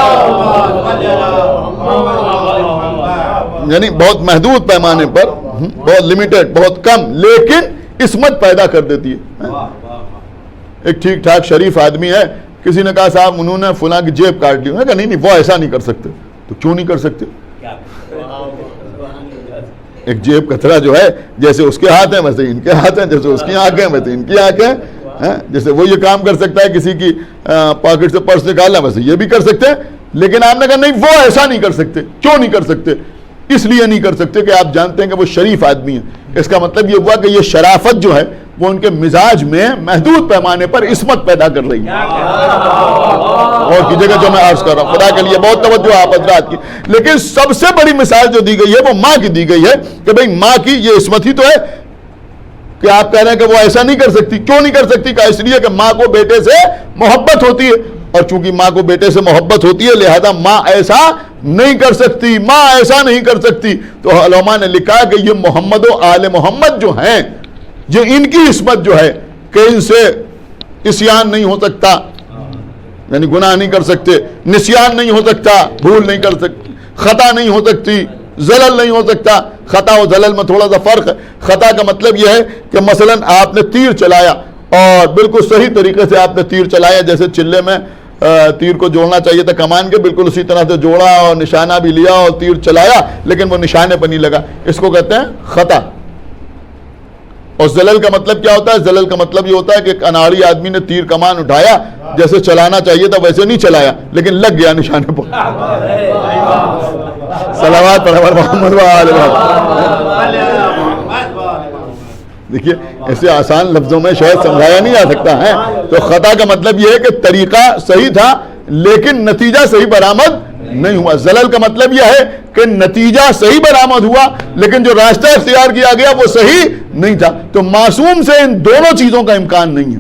یعنی بہت محدود پیمانے پر، بہت لمیٹڈ، بہت کم، لیکن عصمت پیدا کر دیتی ہے. ایک ٹھیک ٹھاک شریف آدمی ہے، کسی نے کہا صاحب انہوں نے فلاں کی جیب کاٹ لی. کہا نہیں وہ ایسا نہیں کر سکتے. تو کیوں نہیں کر سکتے؟ ایک جیب کترا جو ہے جیسے اس کے ہاتھ ہیں ویسے ان کے ہاتھ ہیں، جیسے اس کی آنکھیں ویسے ان کی آنکھیں، جیسے وہ یہ کام کر سکتا ہے کسی کی پاکٹ سے پرس نکالنا ویسے یہ بھی کر سکتے ہیں. لیکن آپ نے کہا نہیں وہ ایسا نہیں کر سکتے. کیوں نہیں کر سکتے؟ اس لیے نہیں کر سکتے کہ آپ جانتے ہیں کہ وہ شریف آدمی ہیں. اس کا مطلب یہ ہوا کہ یہ شرافت جو ہے وہ ان کے مزاج میں محدود پیمانے پر عصمت پیدا کر رہی ہے. اور کی جگہ جو میں عرض کر رہا ہوں خدا کے لیے بہت توجہ آپ حضرات کی. لیکن سب سے بڑی مثال جو دی گئی ہے وہ ماں کی دی گئی ہے کہ بھئی ماں کی یہ عصمت ہی تو ہے کہ آپ کہہ رہے ہیں کہ وہ ایسا نہیں کر سکتی. کیوں نہیں کر سکتی؟ کہ اس لیے کہ ماں کو بیٹے سے محبت ہوتی ہے، اور چونکہ ماں کو بیٹے سے محبت ہوتی ہے لہذا ماں ایسا نہیں کر سکتی. ماں ایسا نہیں کر سکتی. تو علماء نے لکھا کہ یہ محمد و آل محمد جو ہیں، یہ ان کی عصمت جو ہے کہ ان سے عصیان نہیں ہو سکتا، یعنی گناہ نہیں کر سکتے، نسیان نہیں ہو سکتا، بھول نہیں کر سکتی، خطا نہیں ہو سکتی، زلل نہیں ہو سکتا. خطا و زلل میں تھوڑا سا فرق ہے. خطا کا مطلب یہ ہے کہ مثلا آپ نے تیر چلایا اور بالکل صحیح طریقے سے آپ نے تیر چلایا، جیسے چلے میں تیر کو جوڑنا چاہیے تھا کمان کے، بالکل اسی طرح سے جوڑا اور نشانہ بھی لیا اور تیر چلایا لیکن وہ نشانے پر نہیں لگا. اس کو کہتے ہیں خطا. اور زلل کا مطلب کیا ہوتا ہے؟ زلل کا مطلب یہ ہوتا ہے کہ ایک اناڑی آدمی نے تیر کمان اٹھایا، جیسے چلانا چاہیے تھا ویسے نہیں چلایا لیکن لگ گیا نشانے پر. صلوات پر محمد و آل محمد. دیکھیے ایسے آسان لفظوں میں شاید سمجھایا نہیں جا سکتا ہے. تو خطا کا مطلب یہ ہے کہ طریقہ صحیح تھا لیکن نتیجہ صحیح برآمد نہیں ہوا. زلل کا مطلب یہ ہے کہ نتیجہ صحیح برآمد ہوا لیکن جو راستہ اختیار کیا گیا وہ صحیح نہیں تھا. تو معصوم سے ان دونوں چیزوں کا امکان نہیں ہے.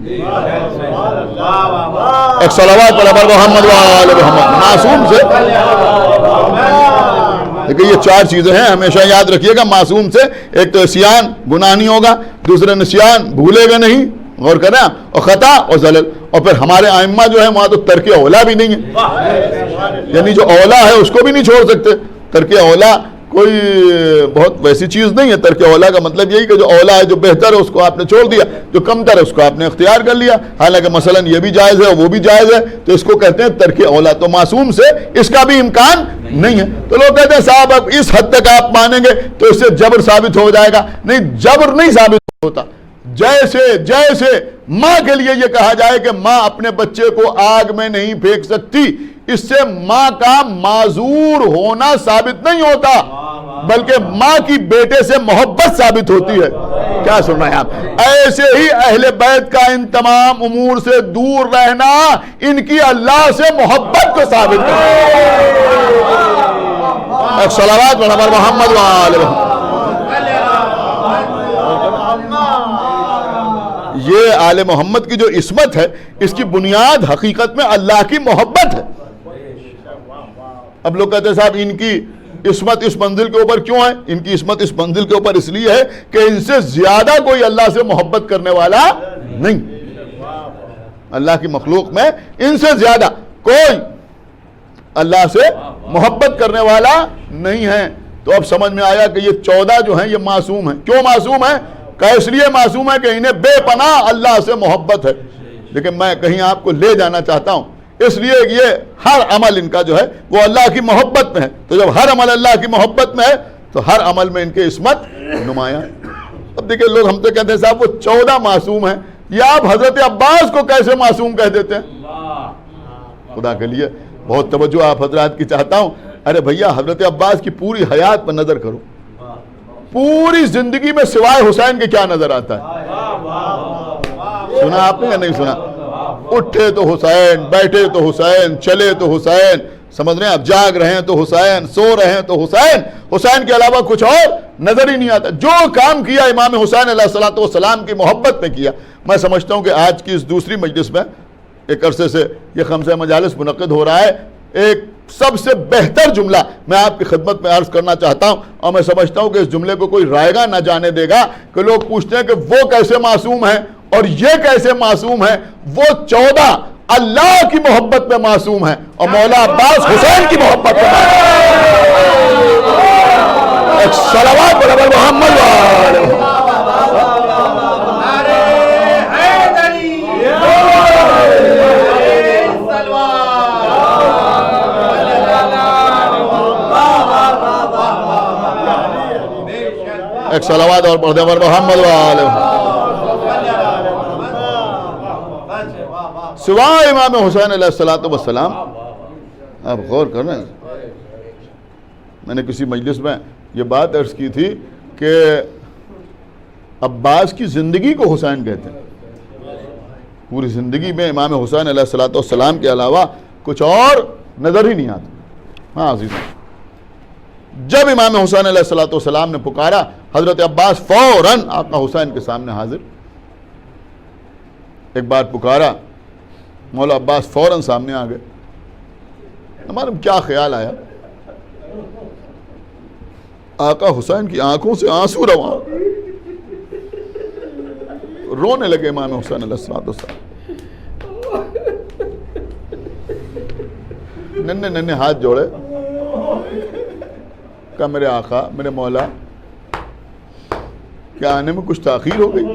ایک صلوات پر محمد و آل محمد. معصوم سے دیکھیں یہ چار چیزیں ہیں، ہمیشہ یاد رکھیے گا. معصوم سے ایک تو عصیان، گناہ نہیں ہوگا، دوسرے نسیان، بھولے گا نہیں، غور کریں، اور خطا اور زلل. اور پھر ہمارے ائمہ جو ہیں وہاں تو ترک اولا بھی نہیں ہے، یعنی جو اولا ہے اس کو بھی نہیں چھوڑ سکتے. ترک اولا کوئی بہت ویسی چیز نہیں ہے. ترک اولا کا مطلب یہی کہ جو اولا ہے، جو بہتر ہے اس کو آپ نے چھوڑ دیا، جو کمتر ہے اس کو آپ نے اختیار کر لیا. حالانکہ مثلا یہ بھی جائز ہے وہ بھی جائز ہے، تو اس کو کہتے ہیں ترک اولا. تو معصوم سے اس کا بھی امکان نہیں ہے. تو لوگ کہتے ہیں صاحب اب اس حد تک آپ مانیں گے تو اس سے جبر ثابت ہو جائے گا. نہیں، جبر نہیں ثابت ہوتا. جیسے ماں کے لیے یہ کہا جائے کہ ماں اپنے بچے کو آگ میں نہیں پھینک سکتی، اس سے ماں کا معذور ہونا ثابت نہیں ہوتا بلکہ ماں کی بیٹے سے محبت ثابت ہوتی ہے. کیا سن رہے ہیں آپ؟ ایسے ہی اہل بیت کا ان تمام امور سے دور رہنا ان کی اللہ سے محبت کو ثابت کرتا ہے. صلوات پر محمد و آل محمد. یہ آل محمد کی جو عصمت ہے اس کی بنیاد حقیقت میں اللہ کی محبت ہے. اب لوگ کہتے ہیں صاحب ان کی عصمت اس منزل کے اوپر کیوں ہے؟ ان کی عصمت اس منزل کے اوپر اس لیے ہے کہ ان سے زیادہ کوئی اللہ سے محبت کرنے والا نہیں. اللہ کی مخلوق میں ان سے زیادہ کوئی اللہ سے محبت کرنے والا نہیں ہے. تو اب سمجھ میں آیا کہ یہ 14 جو ہیں یہ معصوم ہیں. کیوں معصوم ہیں؟ کہ اس لیے معصوم ہے کہ انہیں بے پناہ اللہ سے محبت ہے. لیکن میں کہیں آپ کو لے جانا چاہتا ہوں، اس لیے یہ ہر عمل ان کا جو ہے وہ اللہ کی محبت میں ہے. تو جب ہر عمل اللہ کی محبت میں ہے تو ہر عمل میں ان کی عصمت نمایاں. اب دیکھیں لوگ ہم سے کہتے ہیں صاحب وہ 14 معصوم ہیں، یا آپ حضرت عباس کو کیسے معصوم کہہ دیتے ہیں؟ خدا کے لیے بہت توجہ آپ حضرات کی چاہتا ہوں. ارے بھیا حضرت عباس کی پوری حیات پر نظر کرو، پوری زندگی میں سوائے حسین کے کیا نظر آتا ہے؟ سنا آپ نے یا نہیں سنا؟ اٹھے تو حسین، بیٹھے تو حسین، چلے تو حسین، سمجھ رہے ہیں آپ، جاگ رہے ہیں تو حسین، سو رہے ہیں تو حسین. حسین کے علاوہ کچھ اور نظر ہی نہیں آتا. جو کام کیا امام حسین علیہ السلام کی محبت میں کیا. میں سمجھتا ہوں کہ آج کی اس دوسری مجلس میں ایک عرصے سے یہ 5 مجالس منعقد ہو رہا ہے. ایک سب سے بہتر جملہ میں آپ کی خدمت میں عرض کرنا چاہتا ہوں، اور میں سمجھتا ہوں کہ اس جملے کو کوئی رائے گا نہ جانے دے گا کہ لوگ پوچھتے ہیں کہ وہ کیسے معصوم ہیں اور یہ کیسے معصوم ہیں. وہ 14 اللہ کی محبت میں معصوم ہیں اور مولا عباس حسین کی محبت میں معصوم. ایک صلوات پر محمد وآلہ. ایک صلوات اور پڑھ دیں پر محمد وآلہ. سوائے امام حسین علیہ السلام، آپ غور کر رہے ہیں، میں نے کسی مجلس میں یہ بات عرض کی تھی کہ عباس کی زندگی کو حسین کہتے ہیں. پوری زندگی میں امام حسین علیہ السلام کے علاوہ کچھ اور نظر ہی نہیں آتا. ہاں عزیزاں، جب امام حسین علیہ السلام نے پکارا، حضرت عباس فوراً آقا حسین کے سامنے حاضر. ایک بار پکارا، مولا عباس فوراً سامنے آ گئے. ہمارے کیا خیال آیا، آقا حسین کی آنکھوں سے آنسو رواں، رونے لگے امام حسین علیہ السلام. ننھے ننھے ہاتھ جوڑے، کہا میرے آقا، میرے مولا، کیا آنے میں کچھ تاخیر ہو گئی؟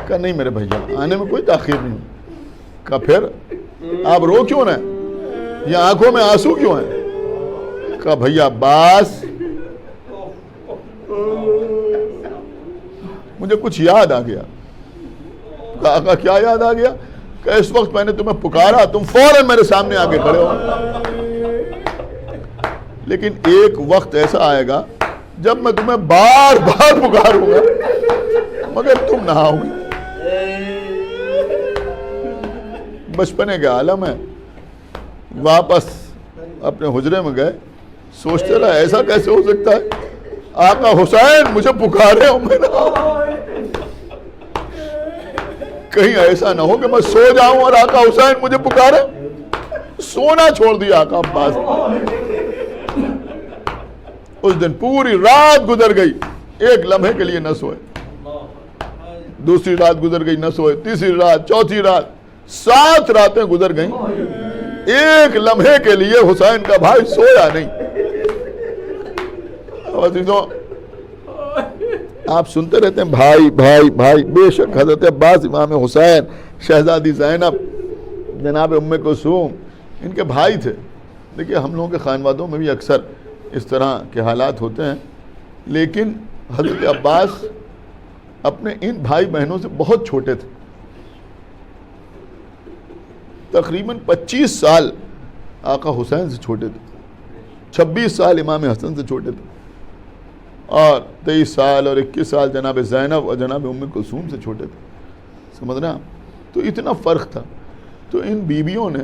کہا نہیں میرے بھیا، آنے میں کوئی تاخیر نہیں. کہا پھر آپ رو کیوں رہے، یہ آنکھوں میں آنسو کیوں ہیں؟ کہا بھیا عباس، مجھے کچھ یاد آ گیا. کہا آقا کیا یاد آ گیا؟ کہ اس وقت میں نے تمہیں پکارا، تم فوراً میرے سامنے آگے کھڑے ہو. لیکن ایک وقت ایسا آئے گا جب میں تمہیں بار بار پکاروں گا مگر تم نہ آؤ گے. بچپنے کے عالم ہے. واپس اپنے حجرے میں گئے، سوچتے رہا ایسا کیسے ہو سکتا ہے، آقا حسین مجھے پکارے ہو، میں نہ آؤں. کہیں ایسا نہ ہو کہ میں سو جاؤں اور آقا حسین مجھے پکارے. سونا چھوڑ دیا آقا عباس. اس دن پوری رات گزر گئی، ایک لمحے کے لیے نہ سوئے. دوسری رات گزر گئی، نہ سوئے. تیسری رات، چوتھی رات، 7 راتیں گزر گئیں، ایک لمحے کے لیے حسین کا بھائی سویا نہیں. عزیزوں، آپ سنتے رہتے ہیں بھائی بھائی بھائی. بے شک حضرت عباس، امام حسین، شہزادی زینب، جناب ام کلثوم ان کے بھائی تھے. دیکھیے ہم لوگوں کے خانوادوں میں بھی اکثر اس طرح کے حالات ہوتے ہیں، لیکن حضرت عباس اپنے ان بھائی بہنوں سے بہت چھوٹے تھے. تقریباً 25 سال آقا حسین سے چھوٹے تھے، 26 سال امام حسن سے چھوٹے تھے، اور 23 سال اور 21 سال جناب زینب اور جناب ام کلثوم سے چھوٹے تھے. سمجھ رہے ہیں آپ؟ تو اتنا فرق تھا. تو ان بیویوں نے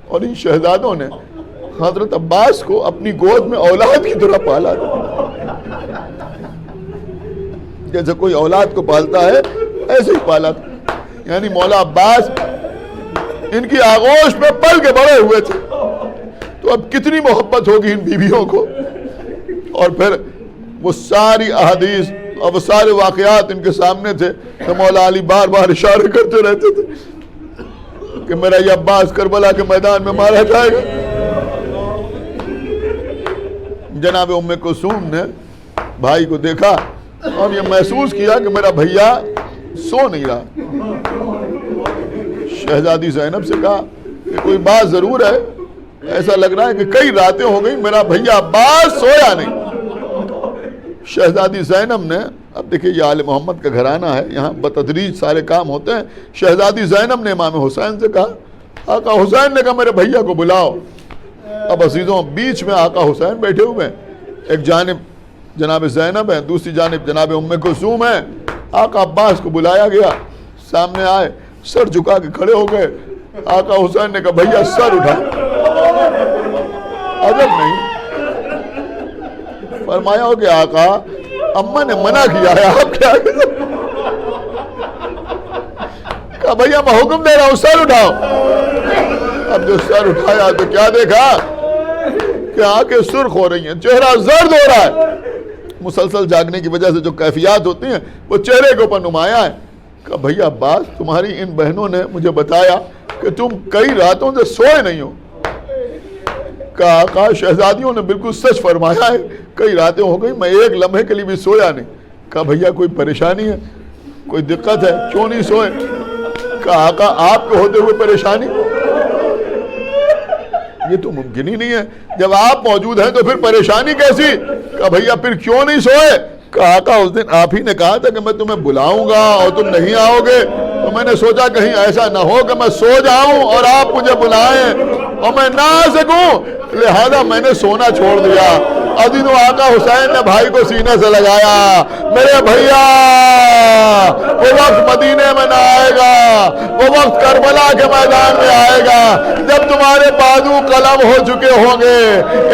اور ان شہزادوں نے حضرت عباس کو اپنی گود میں اولاد کی طرح پالا تھا. جیسے کوئی اولاد کو پالتا ہے ایسے ہی پالا تھا. یعنی مولا عباس ان کی آغوش میں پل کے بڑے ہوئے تھے. تو تو اب کتنی محبت ہوگی ان بیویوں کو. اور پھر وہ ساری احادیث اور وہ سارے واقعات ان کے سامنے تھے تو مولا علی بار بار اشارے کرتے رہتے تھے کہ میرا یہ عباس کربلا کے میدان میں مارا جائے گا. جناب ام کلثوم نے بھائی کو دیکھا اور یہ محسوس کیا کہ میرا بھیا سو نہیں رہا. شہزادی زینب سے کہا کہ کوئی بات ضرور ہے, ایسا لگ رہا ہے کہ کئی راتیں ہو گئی میرا بھیا عباس سویا نہیں. شہزادی زینب نے, اب دیکھیں یہ آل محمد کا گھرانہ ہے, یہاں بتدریج سارے کام ہوتے ہیں. شہزادی زینب نے امام حسین سے کہا, آقا حسین نے کہا میرے بھیا کو بلاؤ. اب عزیزوں بیچ میں آقا حسین بیٹھے ہوئے ہیں, ایک جانب جناب زینب ہے, دوسری جانب جناب ام کلثوم ہے. آقا عباس کو بلایا گیا, سامنے آئے, سر جھکا کے کھڑے ہو گئے. آقا حسین نے کہا بھیا سر اٹھا. عجب نہیں, فرمایا ہو کہ آقا اماں نے منع کیا ہے, آپ کیا کہا بھیا میں حکم دے رہا ہوں سر اٹھاؤ. اب جو سر اٹھایا تو کیا دیکھا کہ آنکھیں سرخ ہو رہی ہیں, چہرہ زرد ہو رہا ہے. مسلسل جاگنے کی وجہ سے جو کیفیات ہوتی ہیں وہ چہرے کے اوپر نمایاں ہے. کہا بھیا عباس تمہاری ان بہنوں نے مجھے بتایا کہ تم کئی راتوں سے سوئے نہیں ہو. کہا آقا شہزادیوں نے بالکل سچ فرمایا ہے, کئی راتیں ہو گئی میں ایک لمحے کے لیے بھی سویا نہیں. کہا بھیا کوئی پریشانی ہے, کوئی دقت ہے, کیوں نہیں سوئے؟ کہا آقا آپ کے ہوتے ہوئے پریشانی, یہ تو ممکن ہی نہیں ہے, جب آپ موجود ہیں تو پھر پریشانی کیسی؟ کہا بھیا پھر کیوں نہیں سوئے؟ کہا آقا اس دن آپ ہی نے کہا تھا کہ میں تمہیں بلاؤں گا اور تم نہیں آؤ گے, تو میں نے سوچا کہیں ایسا نہ ہو کہ میں سو جاؤں اور آپ مجھے بلائیں اور میں نہ آ سکوں, لہذا میں نے سونا چھوڑ دیا. عزیزو آقا حسین نے بھائی کو سینے سے لگایا, میرے بھیا وہ وقت مدینے میں نہ آئے گا, وہ وقت کربلا کے میدان میں آئے گا جب تمہارے بازو قلم ہو چکے ہوں گے.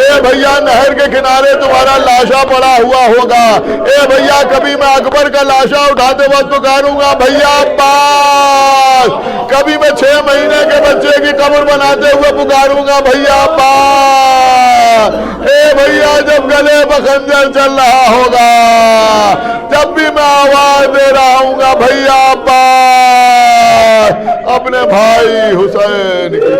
اے بھیا نہر کے کنارے تمہارا لاشا پڑا ہوا ہوگا. اے بھیا کبھی میں اکبر کا لاشا اٹھاتے وقت پکاروں گا بھیا عباس, کبھی میں 6 مہینے کے بچے کی قبر بناتے ہوئے پکاروں گا بھیا عباس. اے بھیا جب گلے بخنجر چل رہا ہوگا جب بھی میں آواز دے رہا ہوں گا بھیا عباس, اپنے بھائی حسین کی